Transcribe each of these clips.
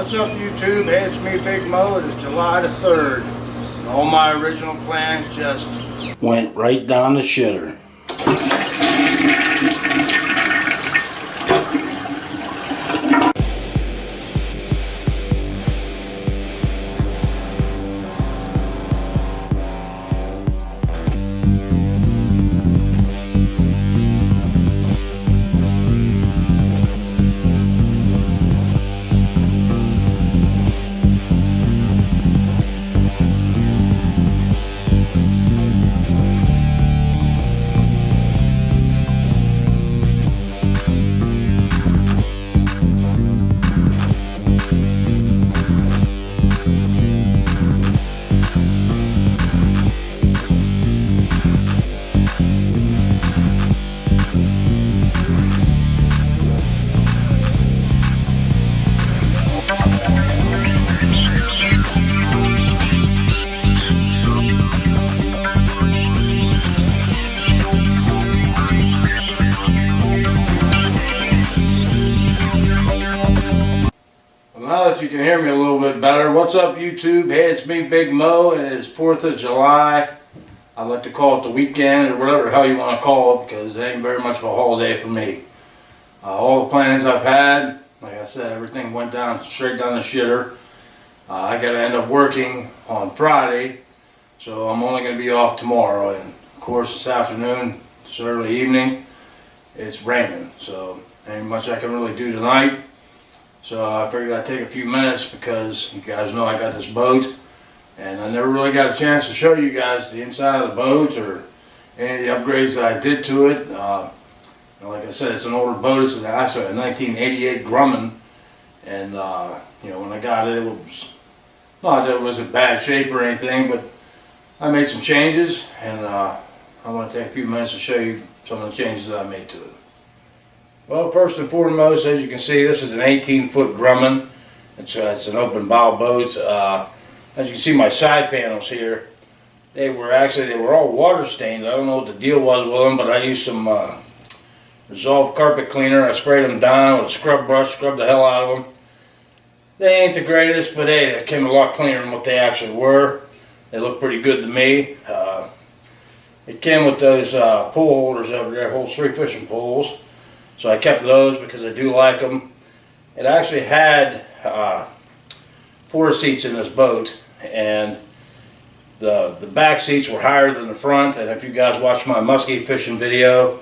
What's up, YouTube? Hey, it's me, Big Mo. It is July the 3rd. And all my original plans just went right down the shitter. Now that you can hear me a little bit better, what's up, YouTube? Hey, it's me, Big Mo, and it is 4th of July. I like to call it the weekend, or whatever the hell you want to call it, because it ain't very much of a holiday for me. All the plans I've had, like I said, everything went down straight down the shitter. I got to end up working on Friday, so I'm only going to be off tomorrow. And of course, this afternoon, this early evening, it's raining, so ain't much I can really do tonight. So I figured I'd take a few minutes because you guys know I got this boat, and I never really got a chance to show you guys the inside of the boat or any of the upgrades that I did to it. Like I said, it's an older boat. It's actually a 1988 Grumman, and you know, when I got it, it was not that it was in bad shape or anything, but I made some changes, and I want to take a few minutes to show you some of the changes that I made to it. Well, first and foremost, as you can see, this is an 18-foot Grumman. It's an open bow boat. As you can see, my side panels here, they were all water stained. I don't know what the deal was with them, but I used some Resolve carpet cleaner. I sprayed them down with a scrub brush, scrubbed the hell out of them. They ain't the greatest, but hey, they came a lot cleaner than what they actually were. They look pretty good to me. It came with those pole holders over there, holds 3 fishing poles. So I kept those because I do like them. It actually had 4 seats in this boat, and the back seats were higher than the front. And if you guys watched my muskie fishing video,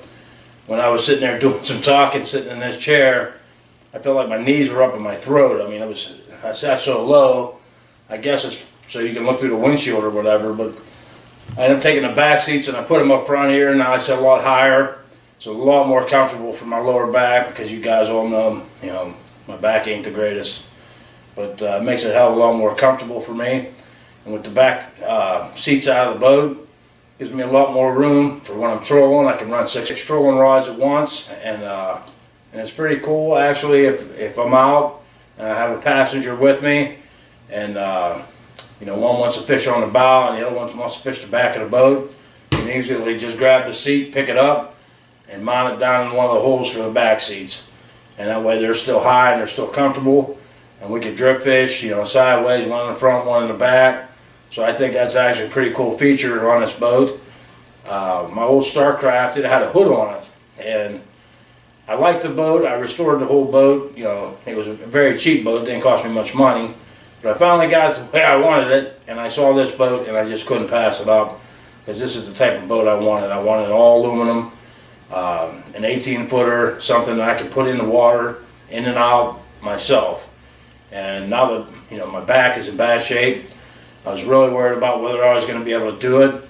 when I was sitting there doing some talking, sitting in this chair, I felt like my knees were up in my throat. I mean, I sat so low. I guess it's so you can look through the windshield or whatever. But I ended up taking the back seats and I put them up front here. Now I sit a lot higher. It's a lot more comfortable for my lower back because you guys all know, you know, my back ain't the greatest. But it makes it a hell of a lot more comfortable for me. And with the back seats out of the boat, gives me a lot more room for when I'm trolling. I can run 6 trolling rods at once, and it's pretty cool actually if I'm out and I have a passenger with me, and you know, one wants to fish on the bow and the other one wants to fish the back of the boat. You can easily just grab the seat, pick it up, and mount it down in one of the holes for the back seats, and that way they're still high and they're still comfortable, and we can drip fish, you know, sideways, one in the front, one in the back. So I think that's actually a pretty cool feature on this boat. My old Starcraft, it had a hood on it, and I liked the boat. I restored the whole boat. You know, it was a very cheap boat. It didn't cost me much money, but I finally got it the way I wanted it, and I saw this boat and I just couldn't pass it up because this is the type of boat I wanted. I wanted all aluminum, an 18-footer, something that I could put in the water, in and out myself. And now that, you know, my back is in bad shape, I was really worried about whether I was going to be able to do it,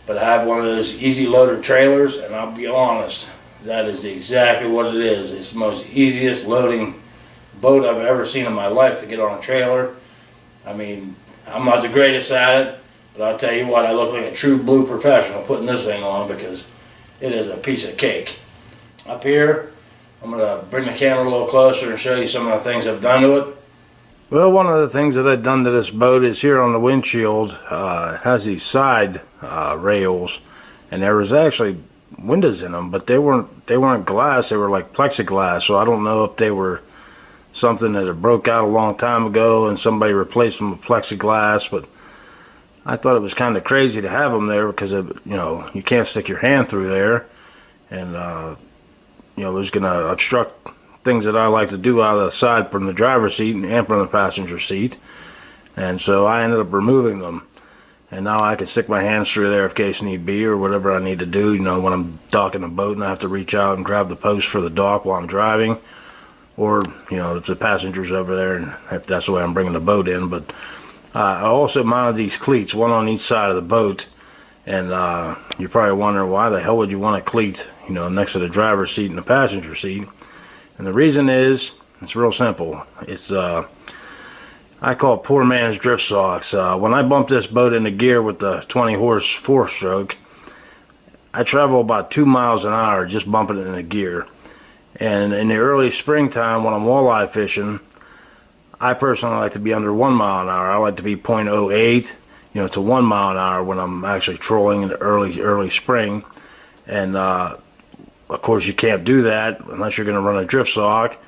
but I have one of those easy loader trailers, and I'll be honest, that is exactly what it is. It's the most easiest loading boat I've ever seen in my life to get on a trailer. I mean, I'm not the greatest at it, but I'll tell you what, I look like a true blue professional putting this thing on because it is a piece of cake. Up here, I'm going to bring the camera a little closer and show you some of the things I've done to it. Well, one of the things that I've done to this boat is here on the windshield, it has these side rails, and there was actually windows in them, but they weren't glass, they were like plexiglass, so I don't know if they were something that had broke out a long time ago and somebody replaced them with plexiglass. But I thought it was kind of crazy to have them there because you can't stick your hand through there, and it was going to obstruct things that I like to do out of the side from the driver's seat and from the passenger seat. And so I ended up removing them. And now I can stick my hands through there if case need be, or whatever I need to do, when I'm docking a boat and I have to reach out and grab the post for the dock while I'm driving. Or, if the passenger's over there, and if that's the way I'm bringing the boat in. But I also mounted these cleats, one on each side of the boat. And you're probably wondering, why the hell would you want a cleat, next to the driver's seat and the passenger seat? And the reason is, it's real simple. It's I call it poor man's drift socks. When I bump this boat into gear with the 20 horse 4-stroke, I travel about 2 miles an hour just bumping it into gear. And in the early springtime when I'm walleye fishing, I personally like to be under 1 mile an hour. I like to be 0.08, to 1 mile an hour when I'm actually trolling in the early spring. And of course you can't do that unless you're going to run a drift sock.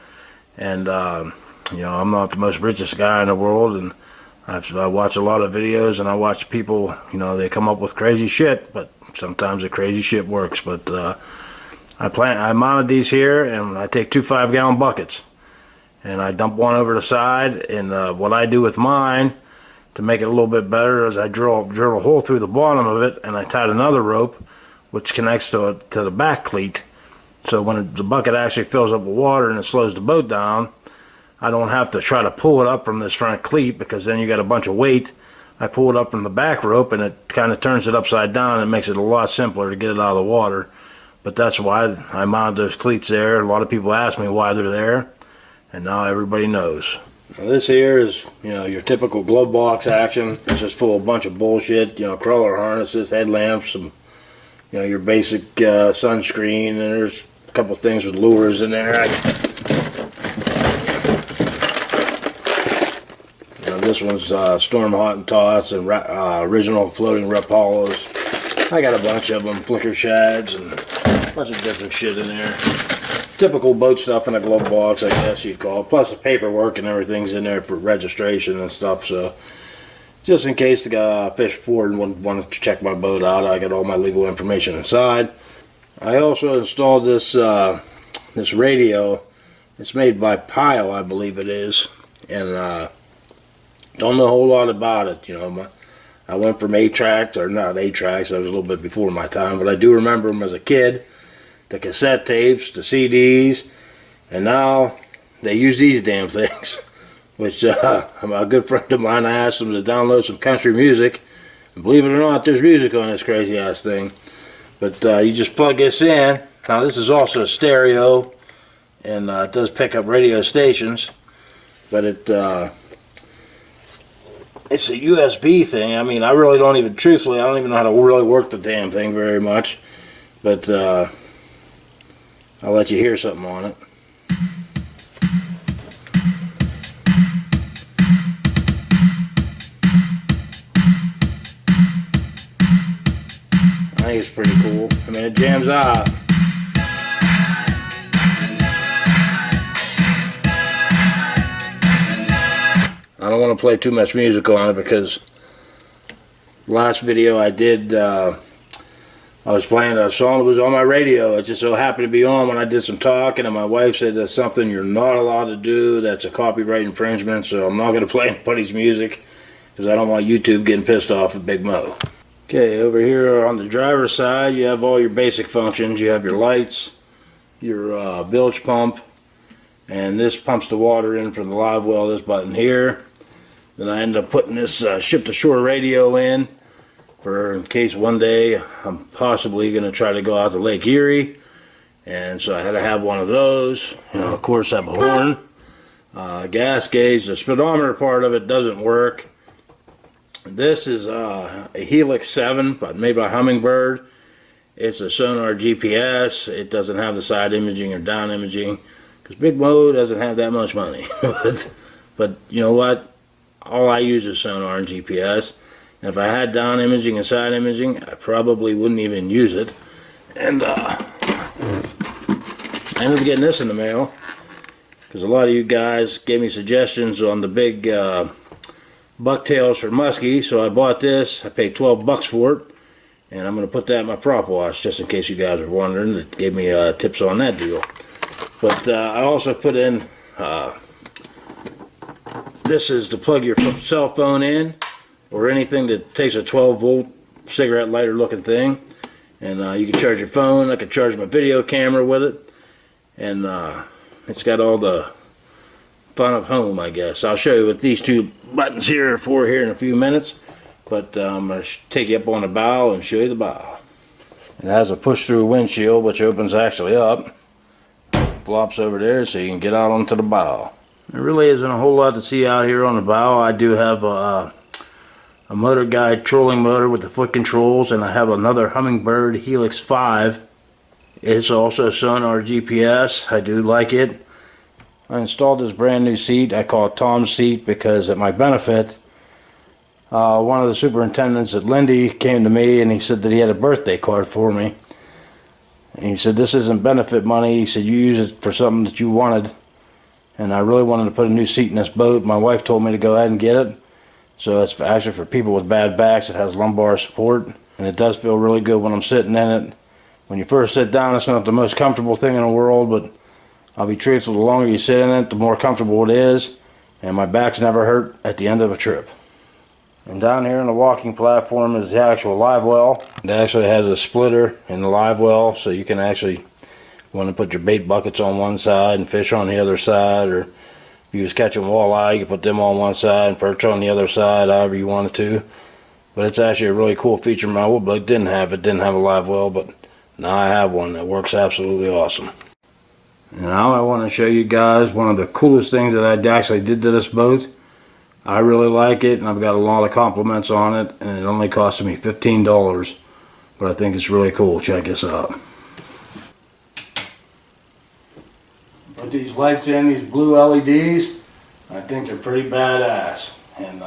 And I'm not the most richest guy in the world, and I watch a lot of videos, and I watch people, they come up with crazy shit, but sometimes the crazy shit works. But I mounted these here, and I take 2 5-gallon buckets, and I dump one over the side. And what I do with mine to make it a little bit better is I drill a hole through the bottom of it, and I tied another rope which connects to the back cleat. So when the bucket actually fills up with water and it slows the boat down, I don't have to try to pull it up from this front cleat, because then you got a bunch of weight. I pull it up from the back rope, and it kind of turns it upside down and makes it a lot simpler to get it out of the water. But that's why I mounted those cleats there. A lot of people ask me why they're there, and now everybody knows. Now this here is, your typical glove box action. It's just full of a bunch of bullshit, crawler harnesses, headlamps, some, your basic sunscreen, and there's a couple things with lures in there. This one's Storm Hot and Toss and original floating Rapalos. I got a bunch of them, flicker shads, and a bunch of different shit in there. Typical boat stuff in a glove box, I guess you'd call it. Plus the paperwork and everything's in there for registration and stuff. So just in case the fish port and want to check my boat out, I got all my legal information inside. I also installed this this radio. It's made by Pyle, I believe it is, and don't know a whole lot about it. I went from 8-track, or not 8-tracks, that was a little bit before my time, but I do remember them as a kid, the cassette tapes, the CDs, and now they use these damn things, which a good friend of mine, I asked him to download some country music, and believe it or not, there's music on this crazy ass thing. But you just plug this in. Now this is also a stereo, and it does pick up radio stations, but it's a USB thing. I mean, I really don't even, truthfully, I don't even know how to really work the damn thing very much. But I'll let you hear something on it. I think it's pretty cool. I mean, it jams out. I don't want to play too much music on it, because last video I did, I was playing a song that was on my radio. It just so happened to be on when I did some talking, and my wife said that's something you're not allowed to do. That's a copyright infringement, so I'm not going to play anybody's music, because I don't want YouTube getting pissed off at Big Mo. Okay, over here on the driver's side, you have all your basic functions. You have your lights, your bilge pump, and this pumps the water in from the live well, this button here. Then I ended up putting this ship-to-shore radio in for in case one day I'm possibly going to try to go out to Lake Erie. And so I had to have one of those. Of course, I have a horn, gas gauge. The speedometer part of it doesn't work. This is a Helix 7, made by Humminbird. It's a sonar GPS. It doesn't have the side imaging or down imaging, because Big Mo doesn't have that much money. But you know what? All I use is sonar and GPS. And if I had down imaging and side imaging, I probably wouldn't even use it. And I ended up getting this in the mail, because a lot of you guys gave me suggestions on the big bucktails for muskie, so I bought this. I paid $12 for it, and I'm going to put that in my prop wash just in case you guys are wondering. It gave me tips on that deal. But I also put in this is to plug your cell phone in, or anything that takes a 12-volt cigarette lighter looking thing, and you can charge your phone. I can charge my video camera with it, and it's got all the fun of home, I guess. I'll show you what these two buttons here are for here in a few minutes, but I'm going to take you up on the bow and show you the bow. It has a push-through windshield, which opens actually up, flops over there so you can get out onto the bow. There really isn't a whole lot to see out here on the bow. I do have a Motor Guide trolling motor with the foot controls, and I have another Humminbird Helix 5. It's also sonar GPS. I do like it. I installed this brand new seat. I call it Tom's seat because at my benefit, one of the superintendents at Lindy came to me and he said that he had a birthday card for me. And he said, this isn't benefit money. He said, you use it for something that you wanted. And I really wanted to put a new seat in this boat. My wife told me to go ahead and get it. So it's actually for people with bad backs. It has lumbar support, and it does feel really good when I'm sitting in it. When you first sit down, it's not the most comfortable thing in the world, but I'll be truthful, the longer you sit in it, the more comfortable it is, and my back's never hurt at the end of a trip. And down here on the walking platform is the actual live well. It actually has a splitter in the live well, so you can actually want to put your bait buckets on one side and fish on the other side, or if you was catching walleye, you can put them on one side and perch on the other side, however you wanted to. But it's actually a really cool feature. My wood boat didn't have a live well, but now I have one that works absolutely awesome. Now I want to show you guys one of the coolest things that I actually did to this boat. I really like it, and I've got a lot of compliments on it, and it only costed me $15, but I think it's really cool. Check this out. Put these lights in, these blue LEDs. I think they're pretty badass, and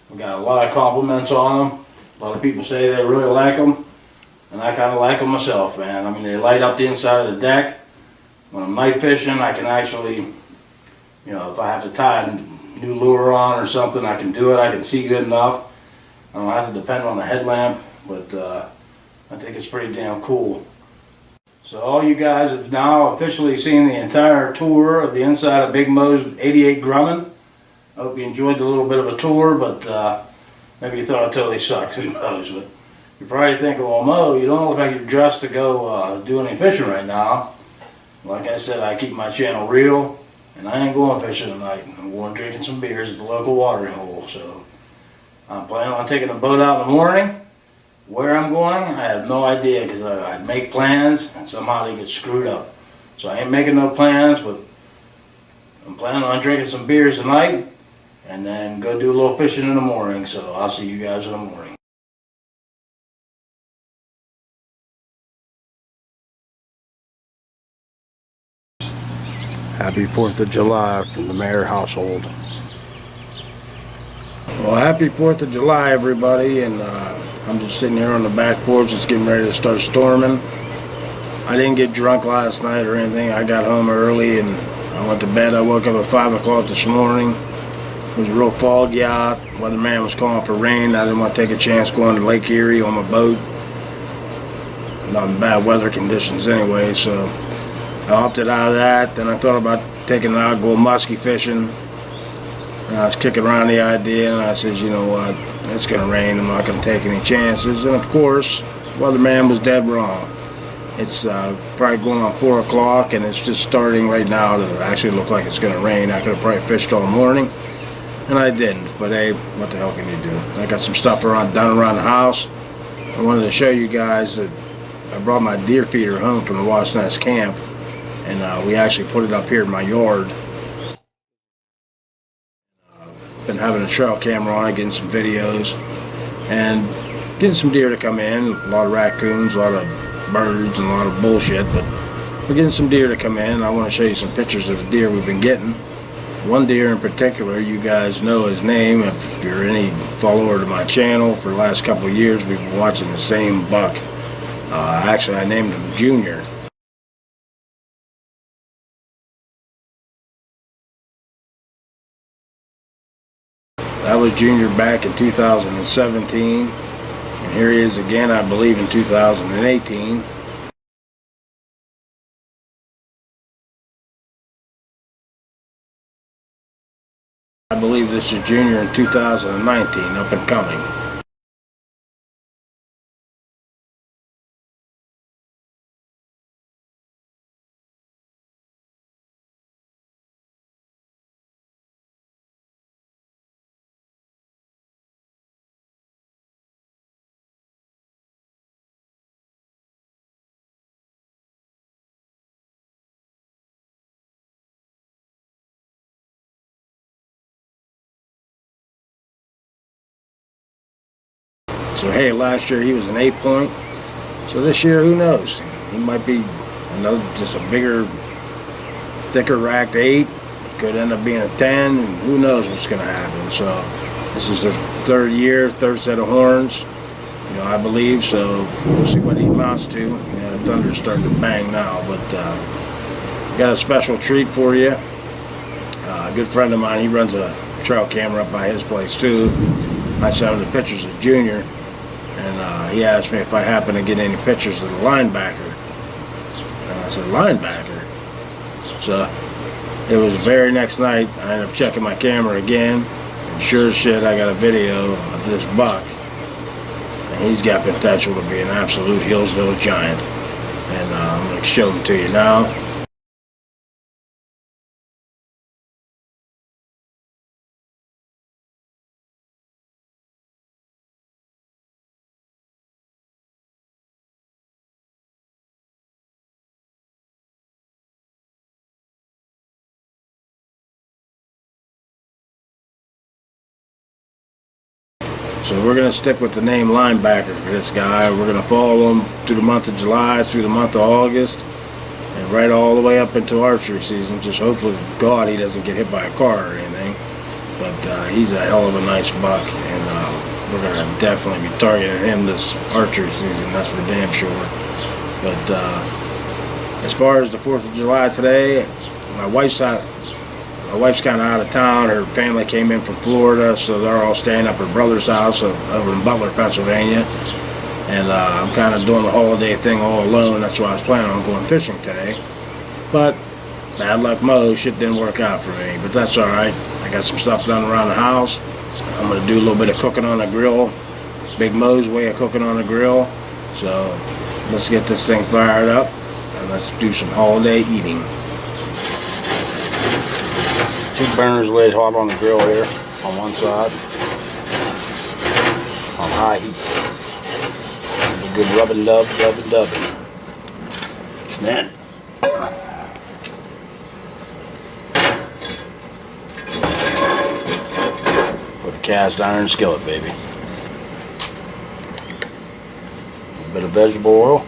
we got a lot of compliments on them. A lot of people say they really like them, and I kind of like them myself, man. I mean, they light up the inside of the deck. When I'm night fishing, I can actually, you know, if I have to tie a new lure on or something, I can do it. I can see good enough. I don't have to depend on the headlamp, but I think it's pretty damn cool. So all you guys have now officially seen the entire tour of the inside of Big Mo's 88 Grumman. I hope you enjoyed the little bit of a tour, but maybe you thought it totally sucked, who knows. But you're probably thinking, well, Mo, you don't look like you're dressed to go do any fishing right now. Like I said, I keep my channel real, and I ain't going fishing tonight. I'm going drinking some beers at the local watering hole. So I'm planning on taking the boat out in the morning. Where I'm going, I have no idea, because I make plans and somehow they get screwed up. So I ain't making no plans, but I'm planning on drinking some beers tonight and then go do a little fishing in the morning. So I'll see you guys in the morning. Happy 4th of July from the Mayer household. Well, happy 4th of July, everybody, and I'm just sitting here on the back porch. It's getting ready to start storming. I didn't get drunk last night or anything. I got home early and I went to bed. I woke up at 5 o'clock this morning. It was real foggy out. Weatherman was calling for rain. I didn't want to take a chance going to Lake Erie on my boat. Not in bad weather conditions anyway, so I opted out of that. Then I thought about taking it out, go muskie fishing. And I was kicking around the idea, and I said, you know what, it's going to rain. I'm not going to take any chances. And of course, weatherman was dead wrong. It's probably going on 4 o'clock, and it's just starting right now to actually look like it's going to rain. I could have probably fished all morning, and I didn't. But hey, what the hell can you do? I got some stuff done around the house. I wanted to show you guys that I brought my deer feeder home from the Wasp Nest camp, and we actually put it up here in my yard. Been having a trail camera on it, getting some videos, and getting some deer to come in. A lot of raccoons, a lot of birds, and a lot of bullshit, but we're getting some deer to come in. I want to show you some pictures of the deer we've been getting. One deer in particular, you guys know his name. If you're any follower to my channel for the last couple of years, we've been watching the same buck. Actually, I named him Junior. was junior back in 2017, and here he is again, I believe, in 2018. I believe this is junior in 2019, up and coming. So hey, last year he was an 8-point. So this year, who knows? He might be another, just a bigger, thicker racked 8. He could end up being a 10. And who knows what's going to happen? So this is their third year, third set of horns. You know, I believe. So we'll see what he amounts to. Yeah, the thunder's starting to bang now, but got a special treat for you. A good friend of mine, he runs a trail camera up by his place too. I sent him the pictures of Junior. And he asked me if I happen to get any pictures of the linebacker. And I said, linebacker? So it was the very next night, I ended up checking my camera again. And sure as shit, I got a video of this buck. And he's got potential to be an absolute Hillsville giant. And I'm going to show him to you now. So we're going to stick with the name linebacker for this guy. We're going to follow him through the month of July, through the month of August, and right all the way up into archery season. Just hopefully, God, he doesn't get hit by a car or anything. But he's a hell of a nice buck, and we're going to definitely be targeting him this archery season. That's for damn sure. But as far as the 4th of July today, my wife's kind of out of town. Her family came in from Florida, so they're all staying up at her brother's house over in Butler, Pennsylvania. And I'm kind of doing the holiday thing all alone. That's why I was planning on going fishing today. But bad luck Mo, shit didn't work out for me. But that's all right. I got some stuff done around the house. I'm going to do a little bit of cooking on the grill. Big Mo's way of cooking on the grill. So let's get this thing fired up and let's do some holiday eating. 2 burners laid hot on the grill here on one side on high heat. A good rubbing dubbing. Then put a cast iron skillet, baby. A bit of vegetable oil.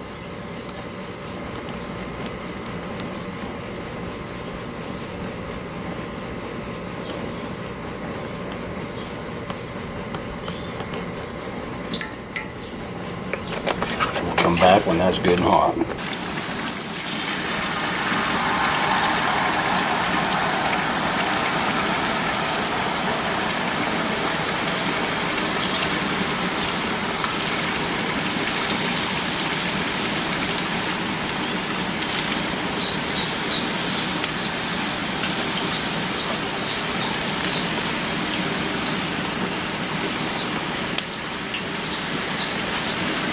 Come back when that's good and hot.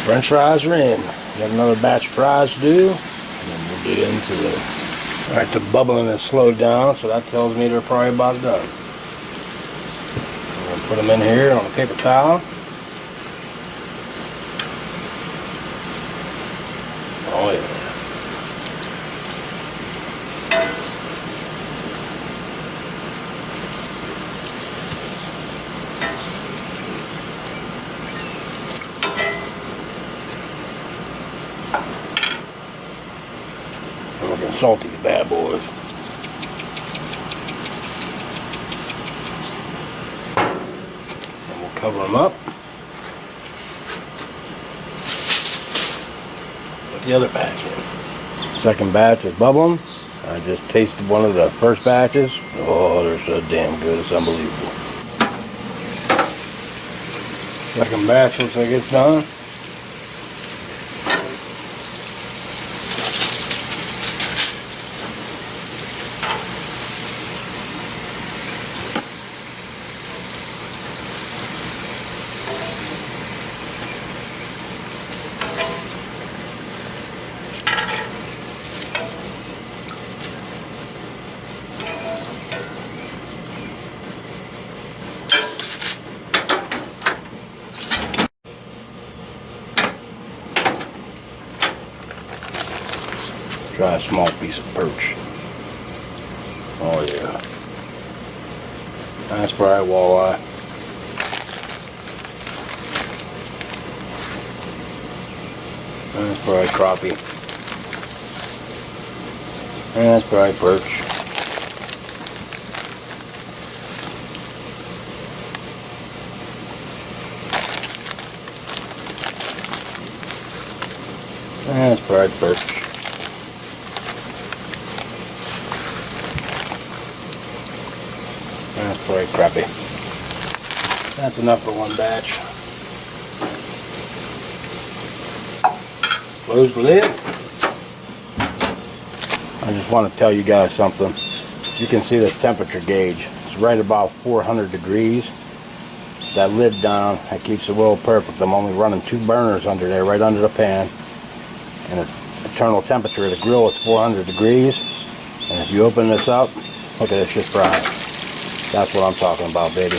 French fries are in. Got another batch of fries to do, and then we'll get into the. Alright, the bubbling has slowed down, so that tells me they're probably about done. I'm going to put them in here on a paper towel. Oh yeah. Looking salty, bad boys. And we'll cover them up. Put the other batch in. Second batch is bubbling. I just tasted one of the first batches. Oh, they're so damn good, it's unbelievable. Second batch looks like it's done. Try a small piece of perch. Oh yeah. Nice bright walleye. Nice bright crappie. Nice bright perch. Nice bright perch. That's bright crappie. That's enough for one batch. Close the lid. I just want to tell you guys something. You can see the temperature gauge. It's right about 400 degrees. That lid down, that keeps the oil perfect. I'm only running 2 burners under there, right under the pan. And the internal temperature of the grill is 400 degrees. And if you open this up, look at this shit frying. That's what I'm talking about, baby.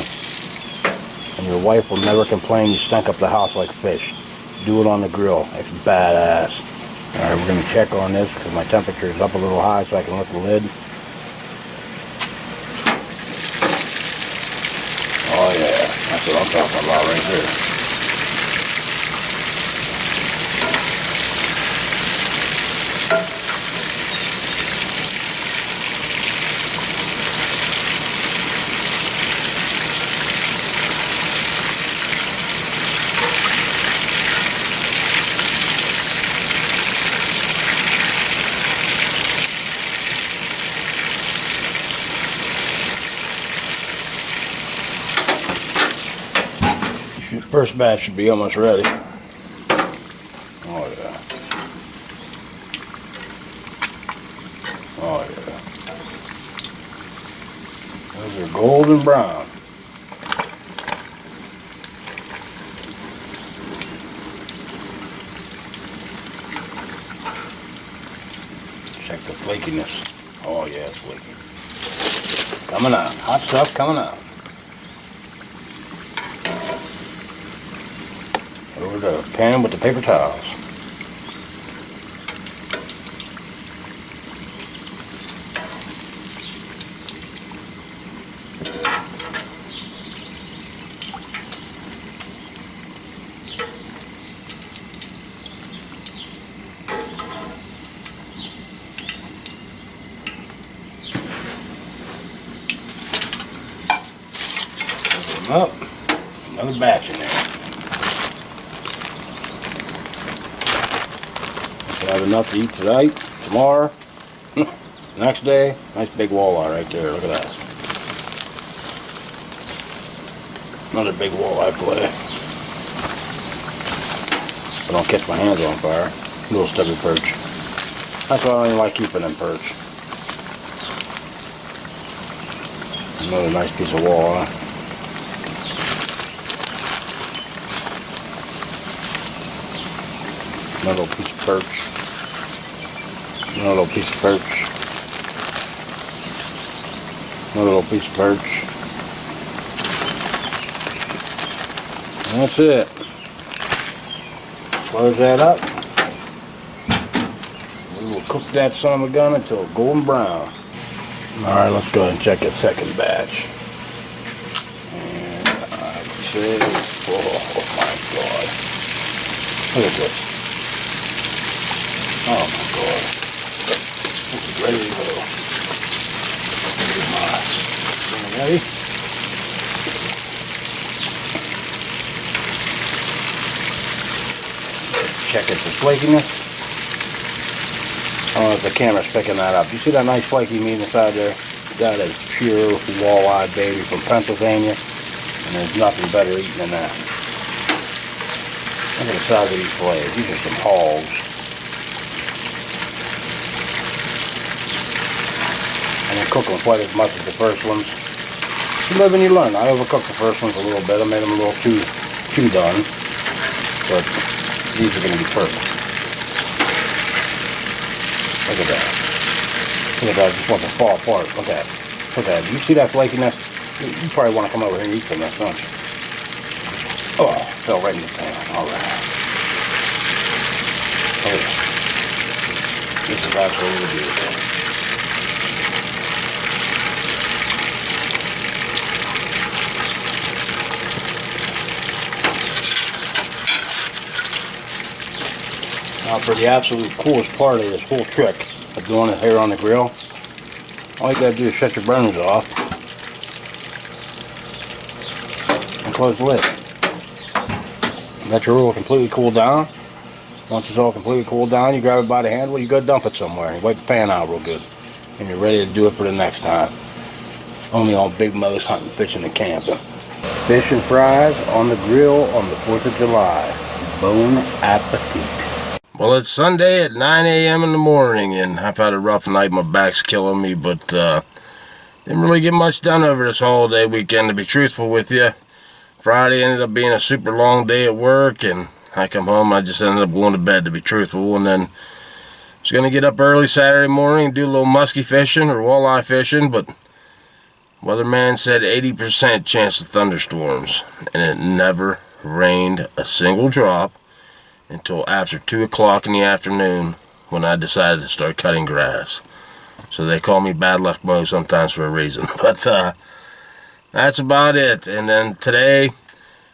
And your wife will never complain you stank up the house like fish. Do it on the grill. It's badass. Alright, we're going to check on this because my temperature is up a little high so I can lift the lid. Oh yeah, that's what I'm talking about right there. First batch should be almost ready. Oh yeah. Oh yeah. Those are golden brown. Check the flakiness. Oh yeah, it's flaky. Coming out. Hot stuff coming out. Over the pan with the paper towels. Open them up. Another batch in there. Have enough to eat tonight, tomorrow, next day. Nice big walleye right there. Look at that. Another big walleye fillet. I don't catch my hands on fire. Little stubby perch. That's why I don't even like keeping them perch. Another nice piece of walleye. Another little piece of perch. Another little piece of perch. Another little piece of perch. And that's it. Close that up. We will cook that son of a gun until golden brown. Alright, let's go ahead and check a second batch. And I'd say, oh my god. Look at this. Oh my god. This is ready to go. Here's my thing ready. Check it for flakiness. I don't know if the camera's picking that up. You see that nice flaky meat inside there? That is pure walleye, baby, from Pennsylvania. And there's nothing better eating than that. Look at the size of these fillets. These are some hogs. I didn't cook them quite as much as the first ones. You live and you learn. I overcooked the first ones a little bit. I made them a little too done. But these are going to be perfect. Look at that. Look at that. I just want to fall apart. Look at that. Look at that. You see that flakiness? You probably want to come over here and eat some of that, don't you? Oh, fell right in the pan. All right. Look at this. This is absolutely beautiful. Now for the absolute coolest part of this whole trick of doing it here on the grill, all you gotta do is shut your burners off and close the lid. Let your oil completely cool down. Once it's all completely cooled down, you grab it by the handle, you go dump it somewhere. You wipe the pan out real good. And you're ready to do it for the next time. Only on Big Mo's Hunting, Fishing, and Camping. Fish and fries on the grill on the 4th of July. Bon appetit. Well, it's Sunday at 9 a.m. in the morning, and I've had a rough night. My back's killing me, but didn't really get much done over this holiday weekend, to be truthful with you. Friday ended up being a super long day at work, and I come home, I just ended up going to bed, to be truthful, and then I was going to get up early Saturday morning and do a little musky fishing or walleye fishing, but weatherman said 80% chance of thunderstorms, and it never rained a single drop until after 2 o'clock in the afternoon when I decided to start cutting grass. So they call me Bad Luck Mo sometimes for a reason. But that's about it. And then today,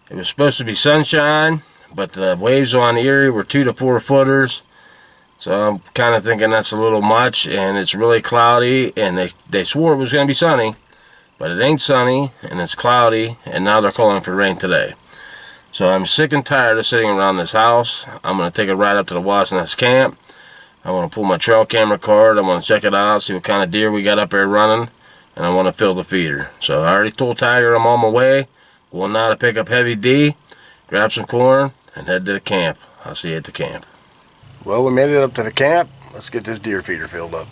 it was supposed to be sunshine, but the waves on Erie were 2 to 4 footers. So I'm kind of thinking that's a little much, and it's really cloudy, and they swore it was going to be sunny, but it ain't sunny, and it's cloudy, and now they're calling for rain today. So I'm sick and tired of sitting around this house. I'm going to take a ride up to the Wasp Nest camp. I want to pull my trail camera card. I want to check it out, see what kind of deer we got up there running, and I want to fill the feeder. So I already told Tiger I'm on my way. Going now to pick up Heavy D, grab some corn, and head to the camp. I'll see you at the camp. Well, we made it up to the camp. Let's get this deer feeder filled up.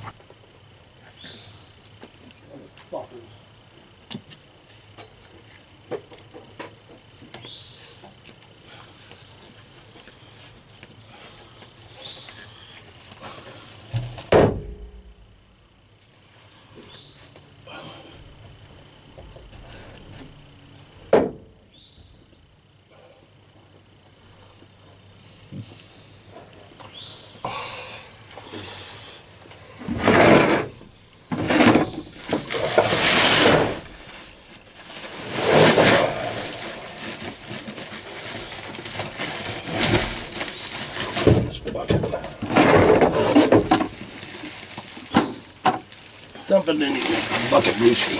Dump it in the bucket, Brewski.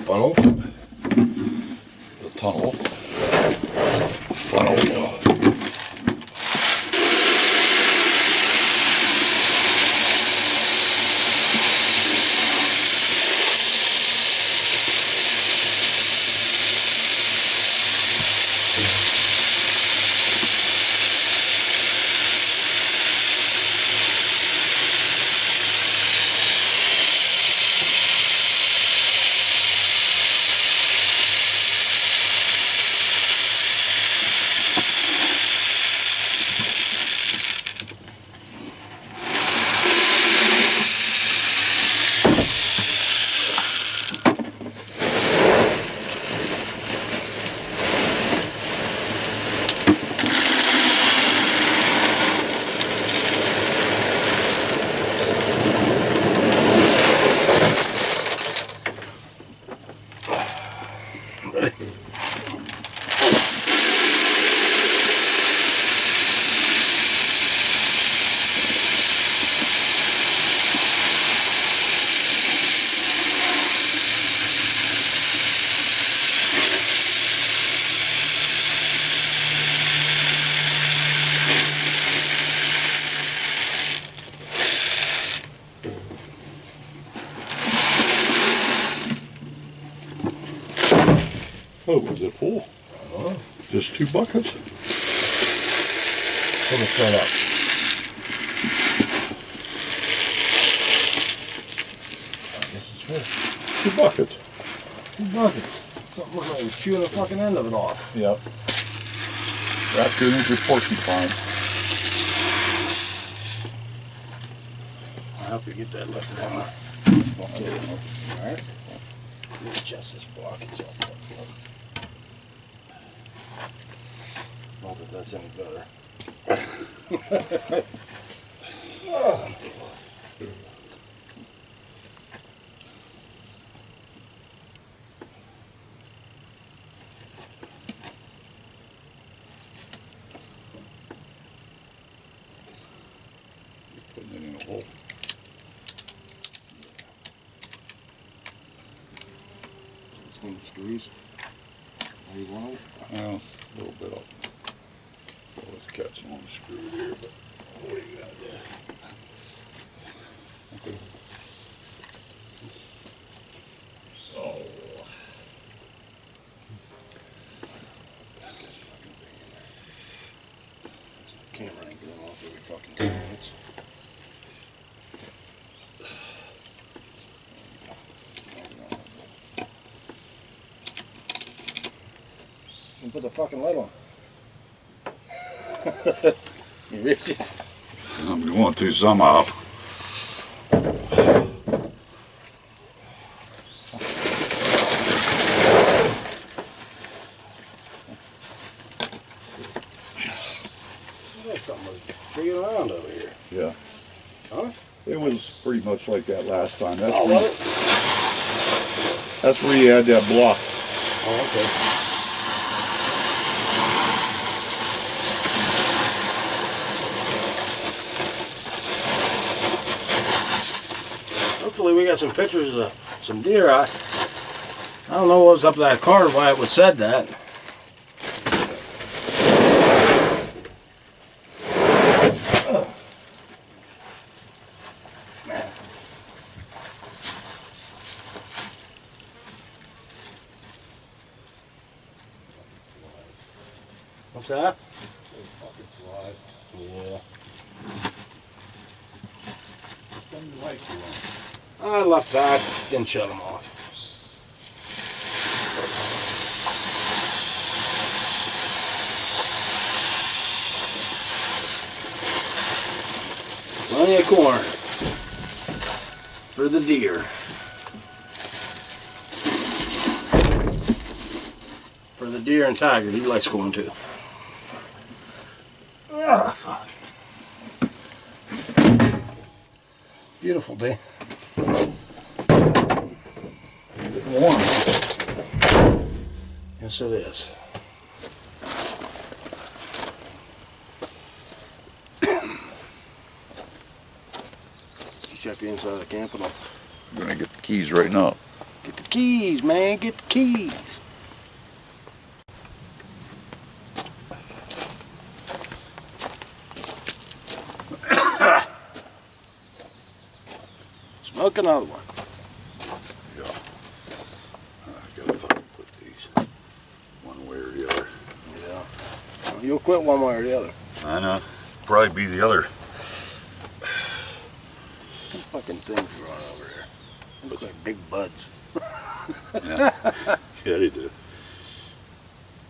Funnel. The tunnel. Funnel. Is it full? Oh. Just 2 buckets? Pull it straight up. I guess it's full. 2 buckets. 2 buckets. Something looks like it's chewing the fucking end of it off. Yep. Raccoons or porcupine. I'll help you get that lifted out. Okay. Alright. Adjust this block. It's all fucked up. Not that that's any better. Oh. Putting it in a hole. Some screws. How you want it? Well, a little bit of. Well, let's catch one screw here, but what do you got there? Oh. Camera ain't going off every fucking 2 minutes. You put the fucking lid on. You reach it? I'm going to somehow. There's something was digging around over here. Yeah. Huh? It was pretty much like that last time. That's, Oh, where, was it? that's where you had that block. Oh, okay. Hopefully we got some pictures of some deer. I don't know what was up that card, why it was said that. What's that? Yeah. I left that, didn't shut them off. Plenty of corn for the deer. For the deer and tiger, he likes corn too. Ah, fuck. Beautiful day. Warm. Yes, it is. You check the inside of the camp and I'll I'm gonna get the keys right now. get the keys, man. Get the keys. Smoke another one. Yeah. I gotta fucking put these one way or the other. Yeah. Well, you'll quit one way or the other. I know. Probably be the other. Some fucking things growing over here. It looks like big buds. Yeah. Yeah, they do.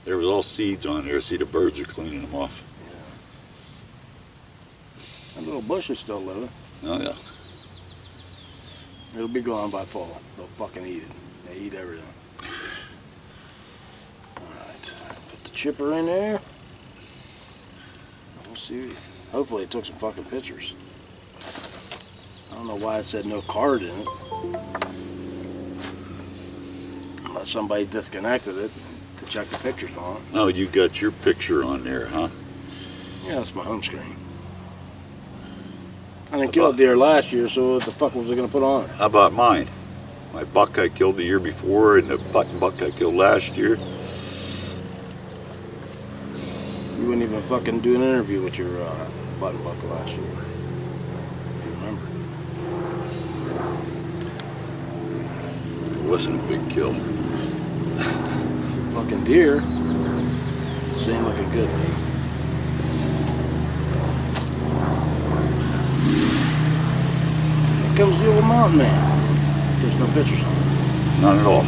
There was all seeds on there. See, the birds are cleaning them off. That little bush is still living. Oh yeah. It'll be gone by fall. They'll fucking eat it. They eat everything. Alright. Put the chipper in there. We'll see. Hopefully it took some fucking pictures. I don't know why it said no card in it. Unless somebody disconnected it to check the pictures on it. Oh, you got your picture on there, huh? Yeah, that's my home screen. I didn't kill a deer last year, so what the fuck was I going to put on it? How about mine? My buck I killed the year before and the button buck I killed last year. You wouldn't even fucking do an interview with your button buck last year. If you remember. It wasn't a big kill. fucking deer. This ain't looking good, man. Here comes the old mountain man. There's no pictures on it. None at all.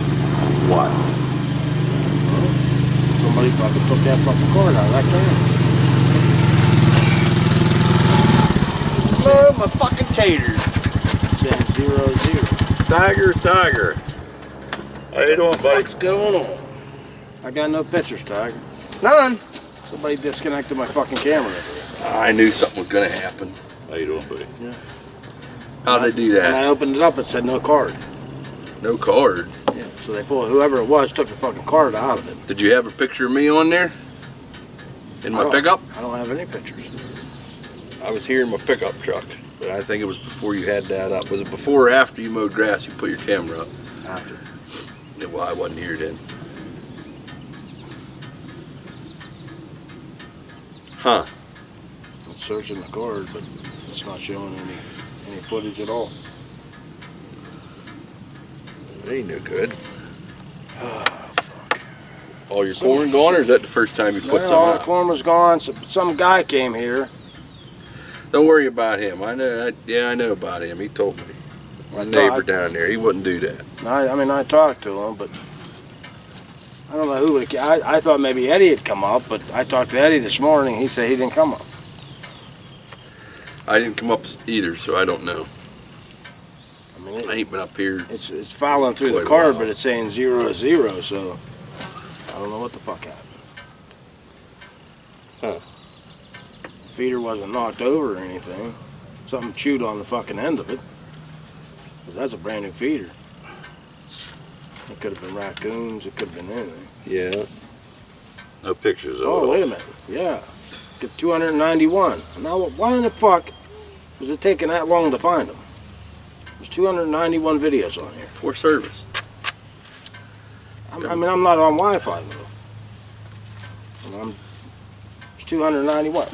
Why? Somebody fucking took that fucking card out of that camera. Hello, my fucking taters. Saying 0-0. Tiger. How you doing, buddy? What's going on? I got no pictures, Tiger. None. Somebody disconnected my fucking camera. I knew something was gonna happen. How you doing, buddy? How'd they do And I that? opened it up, it said no card. No card. Yeah, so they pulled, whoever it was took the fucking card out of it. Did you have a picture of me on there? In my pickup? I don't have any pictures. I was here in my pickup truck, but I think it was before you had that up. Was it before or after you mowed grass you put your camera up? After. Yeah, well, I wasn't here then. Huh. I'm searching the card, but it's not showing any footage at all. It ain't no good. All your corn gone, or is that the first time you put Well, some all the out? corn was gone. Some guy came here. Don't worry about him. I know. I know about him. He told me. My neighbor down there. He wouldn't do that. I talked to him, but I don't know who would. I thought maybe Eddie had come up, but I talked to Eddie this morning. He said he didn't come up. I didn't come up either, so I don't know. I mean, I ain't been up here. it's following through Quite the a card, while. but it's saying 0-0, so I don't know what the fuck happened. Huh. Feeder wasn't knocked over or anything. Something chewed on the fucking end of it. 'Cause that's a brand new feeder. It could have been raccoons. It could have been anything. Yeah. No pictures of Oh, it. wait a minute. Yeah. Get 291. Now, why in the fuck was it taking that long to find them? There's 291 videos on here. For service. I mean, I'm not on Wi-Fi, though. And it's 291.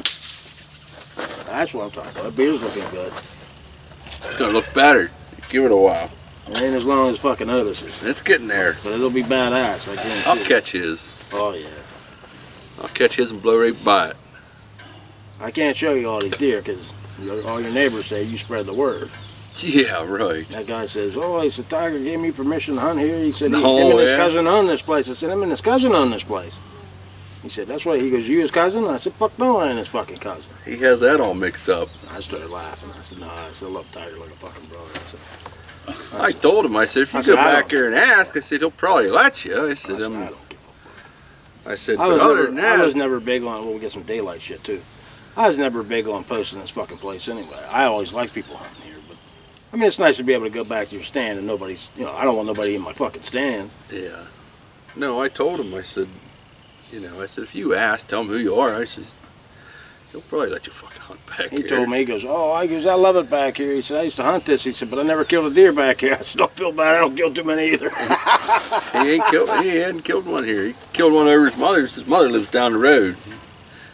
That's what I'm talking about. That beer's looking good. It's gonna look better. Give it a while. It ain't as long as fucking Otis's. It's getting there. But it'll be badass, I guarantee I'll you. catch his. Oh, yeah. I'll catch his and blow right by it. I can't show you all these deer because all your neighbors say you spread the word. Yeah, right. That guy says, oh, he said, Tiger gave me permission to hunt here. He said, No, him and his yeah. cousin own this place. I said, him and his cousin own this place. He said, that's why. He goes, you his cousin? I said, fuck no, I ain't his fucking cousin. He has that all mixed up. I started laughing. I said, no, I still love Tiger like a fucking brother. I told him, I said, if you I said, go I back don't- there and ask, I said, he'll probably let you. I I said, said, I don't give I said, a fuck. but other than I was that, never big on, well, we get some daylight shit too. I was never big on posting this fucking place anyway. I always like people hunting here, but I mean, it's nice to be able to go back to your stand and nobody's, I don't want nobody in my fucking stand. yeah. No, I told him, I said, if you ask, tell him who you are. I said, he'll probably let you fucking hunt back He here. told me, he goes, I love it back here. He said, I used to hunt this. He said, but I never killed a deer back here. I said, don't feel bad. I don't kill too many either. He hadn't killed one here. He killed one over his mother's. His mother lives down the road.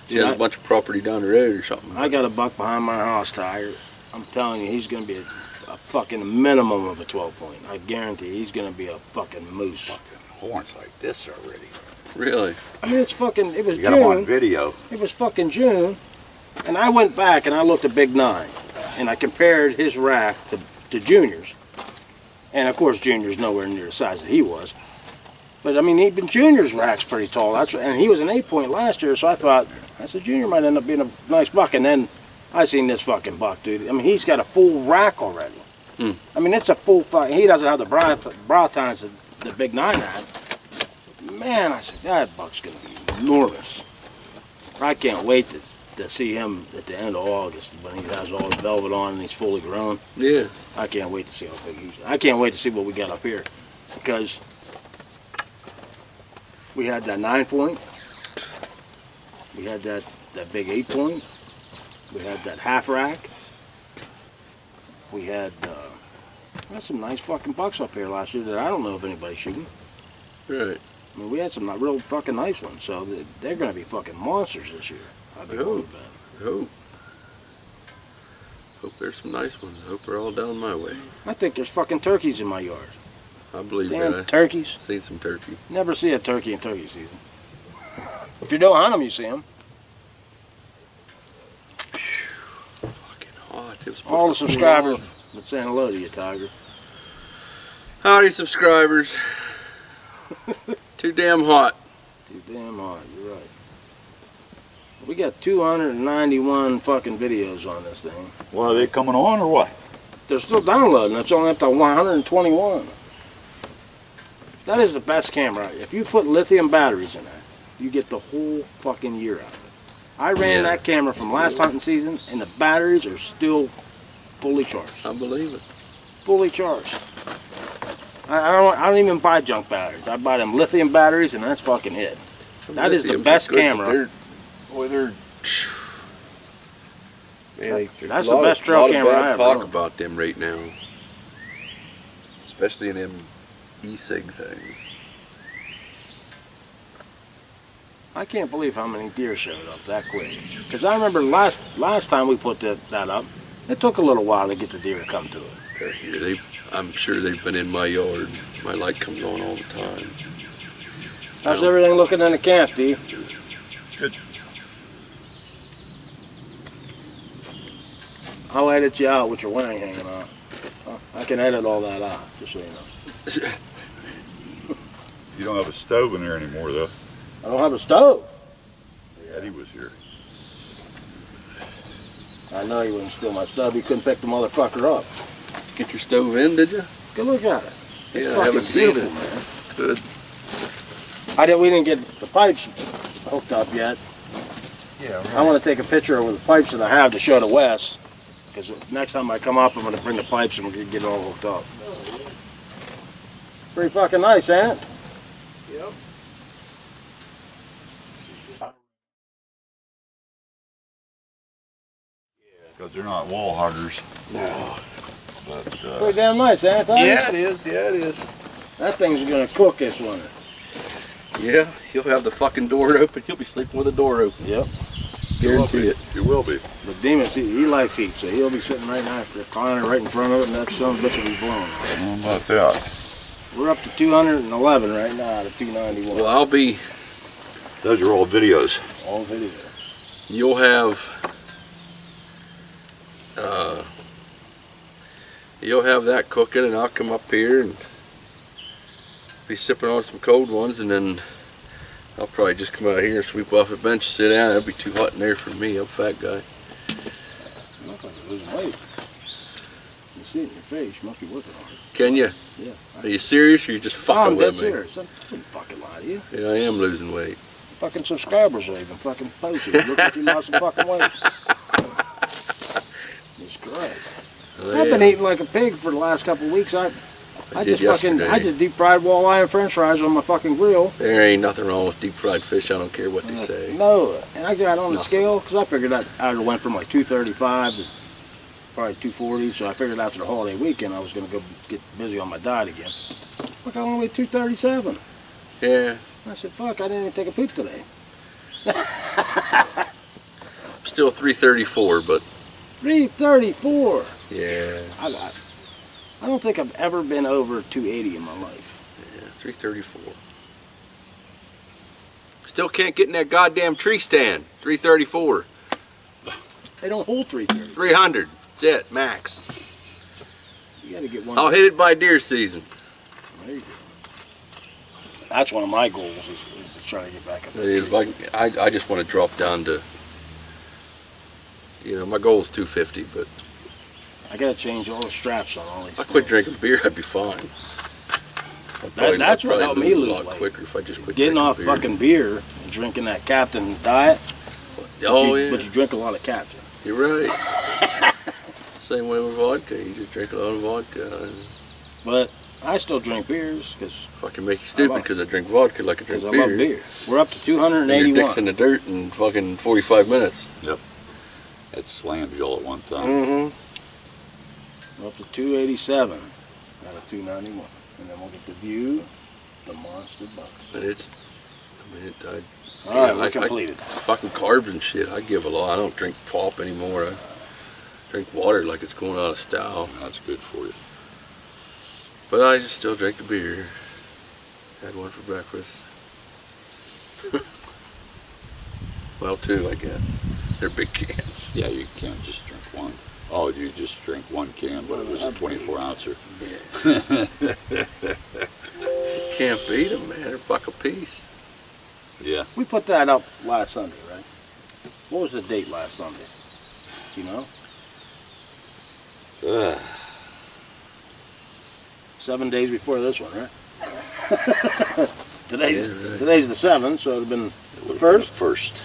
She has Yeah. a bunch of property down the road or something. I got a buck behind my house, Tiger. I'm telling you, he's going to be a fucking minimum of a 12 point. I guarantee he's going to be a fucking moose. Fucking horns like this already. Really? I mean, it was You got them on June. video. It was fucking June. And I went back and I looked at Big 9. And I compared his rack to Junior's. And of course, Junior's nowhere near the size that he was. But I mean, even Junior's rack's pretty tall. And he was an 8 point last year, so I thought, Junior might end up being a nice buck. And then I seen this fucking buck, dude. I mean, he's got a full rack already. I mean, it's a full fucking, he doesn't have the brow tines that the Big 9 had. Man, I said, that buck's gonna be enormous. I can't wait to see him at the end of August when he has all his velvet on and he's fully grown. Yeah. I can't wait to see how big he's. I can't wait to see what we got up here, because we had that 9 point, we had that big 8 point, we had that half rack, we had some nice fucking bucks up here last year that I don't know if anybody's shooting. Right. I mean, we had some real fucking nice ones, so they're going to be fucking monsters this year. I'd be worried about it. Hope there's some nice ones. I hope they're all down my way. I think there's fucking turkeys in my yard. I believe Damn that. turkeys. I seen some turkey. Never see a turkey in turkey season. If you don't hunt them, you see them. Fucking hot. It was supposed All the to cool subscribers off. been saying hello to you, Tiger. Howdy, subscribers. Too damn hot. Too damn hard, you're right. We got 291 fucking videos on this thing. Well, are they coming on or what? They're still downloading. It's only up to 121. That is the best camera. If you put lithium batteries in that, you get the whole fucking year out of it. I ran Yeah. that camera from last hunting season, and the batteries are still fully charged. I believe it. Fully charged. I don't even buy junk batteries. I buy them lithium batteries, and that's fucking it. That is the Lithiums are best good, but camera. Boy, they're. Man, That's the best trail camera I ever talk owned. about them right now. Especially in them e-cig things. I can't believe how many deer showed up that quick. Because I remember last time we put that up, it took a little while to get the deer to come to it. They're here. I'm sure they've been in my yard. My light comes on all the time. How's everything looking in the camp, D? Good. I'll edit you out with your wang hanging out. I can edit all that out, just so you know. You don't have a stove in there anymore, though. I don't have a stove. Eddie was here. I know he wouldn't steal my stove. He couldn't pick the motherfucker up. Get your stove in, did you? Go look at it. It's Yeah, I fucking haven't seen beautiful, it. man. Good. We didn't get the pipes hooked up yet. Yeah. I want to take a picture of the pipes that I have to show to Wes. Because next time I come up, I'm going to bring the pipes and we're going to get it all hooked up. Pretty fucking nice, ain't it? Yep. Because they're not wall huggers. No. But, Pretty damn nice, ain't it? Tiger? Yeah, it is. Yeah, it is. That thing's going to cook this winter. Yeah, he'll have the fucking door open. He'll be sleeping with the door open. Yep. Guarantee it. It will be. But Demas, he likes heat, so he'll be sitting right now, reclining right in front of it, and that son of a bitch will be blown. How about that? We're up to 211 right now out of 291. Well, I'll be. Those are all videos. All video. You'll have. You'll have that cooking, and I'll come up here and be sipping on some cold ones, and then I'll probably just come out here and sweep off the bench, sit down. It'll be too hot in there for me. I'm a fat guy. You look like you're losing weight. You see it in your face. You must be working on it. Can you? Yeah. Are you serious, or you just Oh, I'm fucking dead with me? serious. I wouldn't fucking lie to you. Yeah, I am losing weight. Fucking subscribers are even fucking posted. You look like you lost some fucking weight. Jesus Christ. Oh, I've been yeah. eating like a pig for the last couple of weeks. I did yesterday. I just deep fried walleye and french fries on my fucking grill. There ain't nothing wrong with deep fried fish. I don't care what they say. No, and I got on the Nothing. scale because I figured I went from like 235 to probably 240. So I figured after the holiday weekend I was going to go get busy on my diet again. Look, I only weighed 237. Yeah, I said, fuck, I didn't even take a poop today. still 334, but 334. yeah, I don't think I've ever been over 280 in my life. yeah, 334. Still can't get in that goddamn tree stand. 334, They don't hold 330. 300. That's it, max. You got to get one. I'll hit it by deer season. There you go. That's one of my goals is to try to get back up. That is, I just want to drop down to, my goal is 250, but I got to change all the straps on all these. if I quit things. drinking beer, I'd be fine. That's what helped me lose a lot weight. quicker if I just quit Getting drinking off beer. fucking beer and drinking that Captain diet. Oh, yeah. yeah. But you drink a lot of Captain. You're right. Same way with vodka. You just drink a lot of vodka. But I still drink beers because Fucking make you stupid because I drink vodka like I drink I beer. love beer. We're up to And your 281. dick's in the dirt in fucking 45 minutes. It slammed you all at one time. Mm-hmm. We're up to 287 out of 291. And then we'll get the view, the monster bucks. But All right, yeah, we're I- completed. fucking carbs and shit, I give a lot. I don't drink pop anymore. I drink water like it's going out of style. That's good for you. But I just still drink the beer. Had one for breakfast. Well, two, I guess. They're big cans. Yeah, you can't just drink one. Oh, you just drink one can, but it was a 24 ouncer. Can't beat them, man. They're a buck a piece. Yeah. We put that up last Sunday, right? What was the date last Sunday? Do you know? 7 days before this one, right? today's Yeah, right. today's the 7th, so it'd have been It would've first. been first.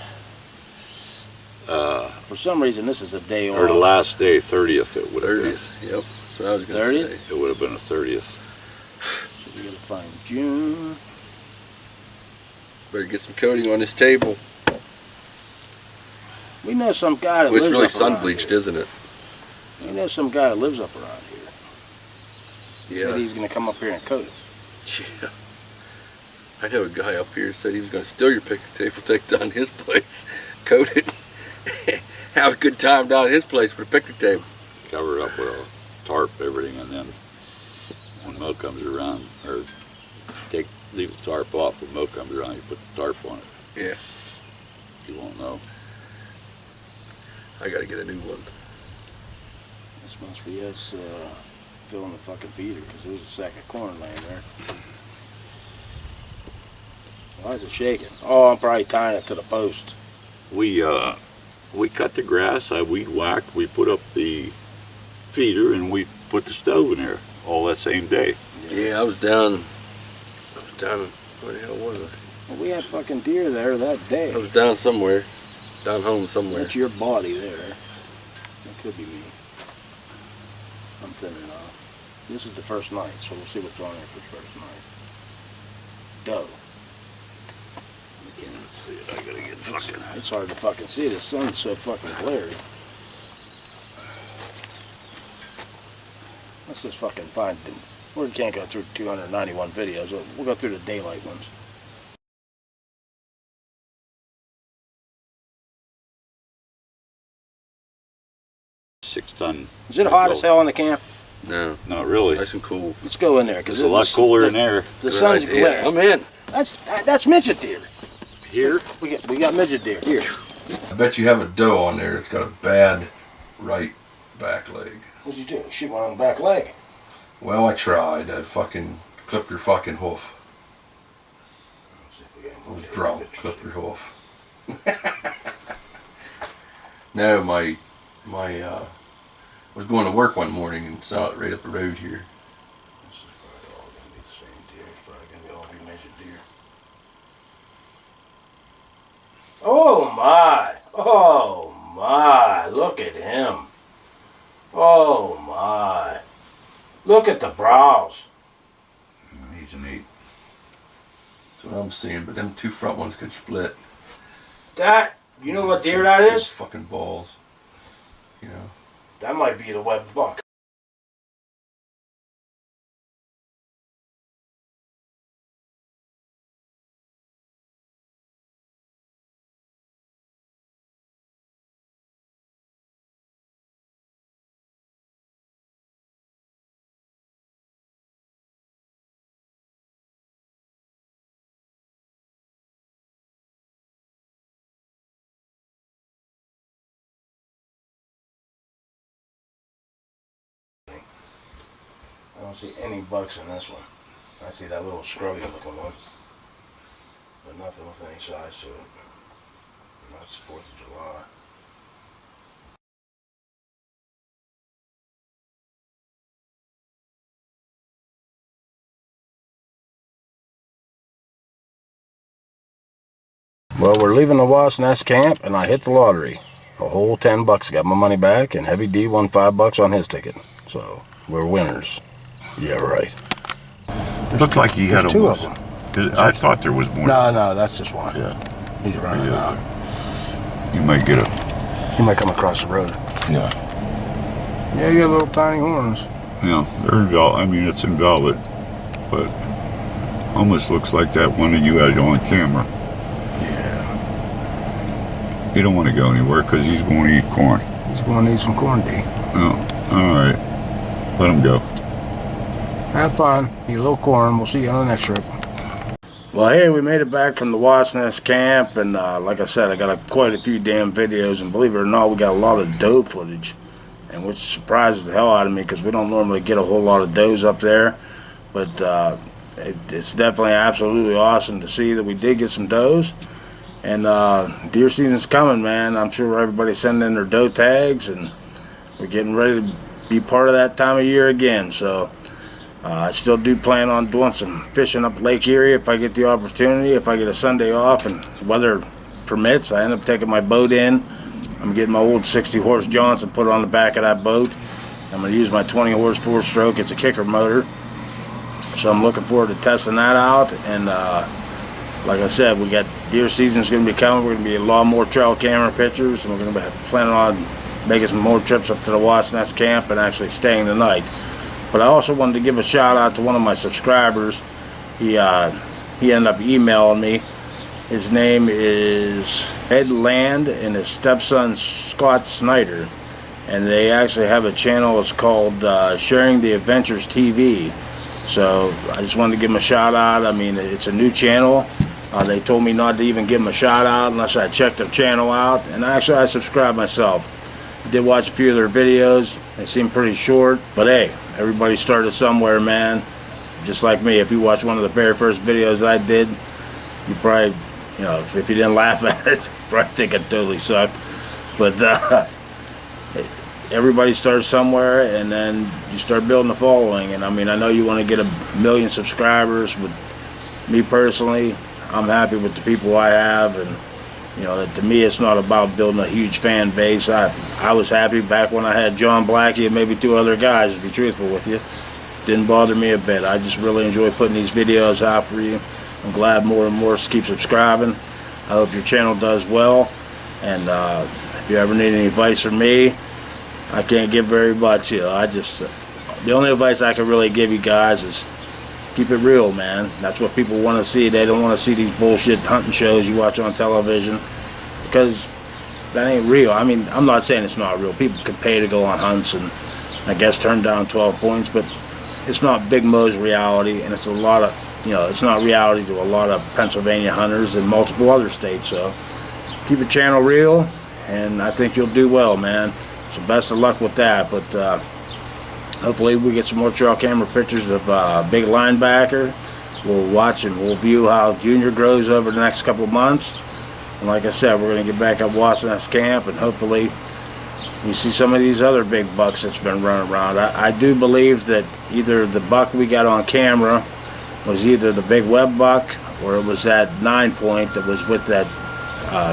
For some reason, this is a day off. Or the last day, 30th it would have been. 30th. Yep. That's what I was going to 30th? say. It would have been a 30th. We gotta find June. Better get some coating on this table. We know some guy that Well, it's lives really up sun around bleached, here. isn't it? We know some guy that lives up around here. He said Yeah. he's gonna come up here and coat it. Yeah. I know a guy up here said he was going to steal your picnic table, take it down to his place, coat it, have a good time down at his place with a picnic table. Cover it up with a tarp, everything, and then when Mo comes around, or leave the tarp off, when Mo comes around, you put the tarp on it. Yeah. You won't know. I got to get a new one. This must be us filling the fucking feeder because there's a sack of corn laying there. Why is it shaking? Oh, I'm probably tying it to the post. We cut the grass, I weed whacked, we put up the feeder, and we put the stove in there all that same day. Yeah, I was down, where the hell was I? Well, we had fucking deer there that day. I was down somewhere, down home somewhere. That's your body there. That could be me. I'm thinning off. This is the first night, so we'll see what's on there for the first night. Doe. I can't see it, I gotta get fucking... It's hard to fucking see. The sun's so fucking glary. Let's just fucking find them. We can't go through 291 videos. We'll go through the daylight ones. Six-ton. Is it hot as hell in the camp? No, Not really. nice and cool. Let's go in there It's because a lot cooler in there. The Good sun's idea. glaring. I'm in. That's midget deer. Here? We got midget deer here. I bet you have a doe on there that's got a bad right back leg. What'd you do? Shoot one on the back leg. Well, I tried. I fucking clipped her fucking hoof. Let's see if we I can was drunk. Clipped her hoof. No, I was going to work one morning and saw it right up the road here. This is probably all gonna be the same deer. It's probably gonna be all be midget deer. Oh my! Oh my! Look at him! Oh my! Look at the brows. He's an 8. That's what I'm seeing. But them two front ones could split. That, you know what deer that Those is? fucking balls. You know. That might be the webbed buck. I don't see any bucks in this one. I see that little scrubby looking one. But nothing with any size to it. And that's the 4th of July. Well, we're leaving the Wasp Nest camp and I hit the lottery. A whole $10. Got my money back and Heavy D won $5 on his ticket. So, we're winners. Yeah, right. Looked like he had there's two of them. Cause I thought there was more. No, that's just one. Yeah. He's running out. You might get a. He might come across the road. Yeah. Yeah, you got little tiny horns. Yeah, they're I mean, it's in velvet, but almost looks like that one that you had on camera. Yeah. He don't want to go anywhere because he's going to eat corn. He's going to need some corn, D. Oh, all right. Let him go. Have fun. Eat a little corn. We'll see you on the next trip. Well, hey, we made it back from the Wasp Nest camp, and like I said, I got quite a few damn videos, and believe it or not, we got a lot of doe footage, and which surprises the hell out of me because we don't normally get a whole lot of does up there, but it's definitely absolutely awesome to see that we did get some does, and deer season's coming, man. I'm sure everybody's sending in their doe tags, and we're getting ready to be part of that time of year again, so I still do plan on doing some fishing up Lake Erie if I get the opportunity. If I get a Sunday off and weather permits, I end up taking my boat in. I'm getting my old 60-horse Johnson put on the back of that boat. I'm going to use my 20-horse four-stroke. It's a kicker motor. So I'm looking forward to testing that out. And like I said, we got deer season's going to be coming. We're going to be a lot more trail camera pictures. And we're going to be planning on making some more trips up to the Wasp Nest camp and actually staying the night. But I also wanted to give a shout out to one of my subscribers. He ended up emailing me. His name is Ed Land and his stepson Scott Snyder. And they actually have a channel. It's called Sharing the Adventures TV. So I just wanted to give him a shout out. I mean, it's a new channel. They told me not to even give him a shout out unless I checked their channel out. And actually I subscribed myself. Did watch a few of their videos. They seem pretty short, but hey, everybody started somewhere, man. Just like me, if you watch one of the very first videos I did, you probably, you know, if you didn't laugh at it, you probably think it totally sucked. But everybody starts somewhere, and then you start building a following. And I mean, I know you want to get 1 million subscribers, but me personally, I'm happy with the people I have, and you know, to me, it's not about building a huge fan base. I was happy back when I had John Blackie and maybe 2 other guys, to be truthful with you. Didn't bother me a bit. I just really enjoy putting these videos out for you. I'm glad more and more keep subscribing. I hope your channel does well. And if you ever need any advice from me, I can't give very much. You know, the only advice I can really give you guys is keep it real, man. That's what people want to see. They don't want to see these bullshit hunting shows you watch on television, because that ain't real. I mean, I'm not saying it's not real. People can pay to go on hunts and I guess turn down 12 points, but it's not Big Mo's reality, and it's a lot of, you know, it's not reality to a lot of Pennsylvania hunters and multiple other states. So keep your channel real, and I think you'll do well, man. So best of luck with that. But hopefully we get some more trail camera pictures of Big Linebacker. We'll watch and we'll view how Junior grows over the next couple of months. And like I said, we're going to get back up Wasp Nest camp, and hopefully you see some of these other big bucks that's been running around. I do believe that either the buck we got on camera was either the big web buck, or it was that 9-point that was with that,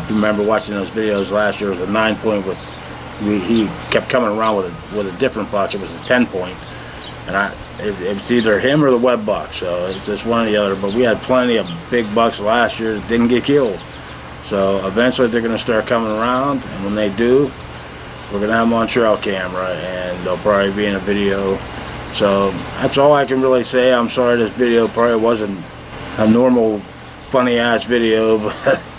if you remember watching those videos last year, it was a 9-point with, he kept coming around with a different buck. It was a 10-point, and it's either him or the web buck, so it's just one or the other. But we had plenty of big bucks last year that didn't get killed, so eventually they're going to start coming around, and when they do, we're going to have them on trail camera, and they'll probably be in a video. So that's all I can really say. I'm sorry this video probably wasn't a normal funny ass video, but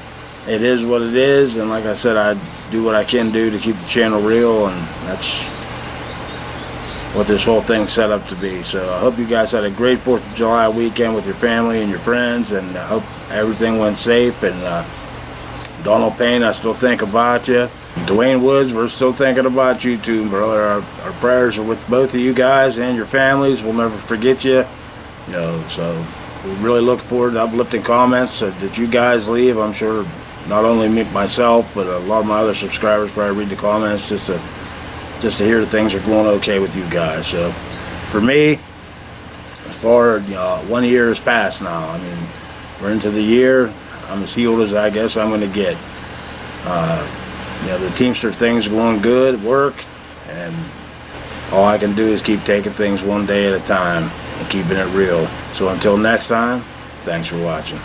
it is what it is, and like I said, I do what I can do to keep the channel real, and that's what this whole thing's set up to be. So I hope you guys had a great 4th of July weekend with your family and your friends, and I hope everything went safe. And Donald Payne, I still think about you. Dwayne Woods, we're still thinking about you too, brother. Our prayers are with both of you guys and your families. We'll never forget you. You know, so we really look forward to uplifting comments that you guys leave. I'm sure not only me, myself, but a lot of my other subscribers probably read the comments just to hear that things are going okay with you guys. So for me, as far as 1 year has passed now. I mean, we're into the year. I'm as healed as I guess I'm going to get. The Teamster thing's going good at work, and all I can do is keep taking things one day at a time and keeping it real. So until next time, thanks for watching.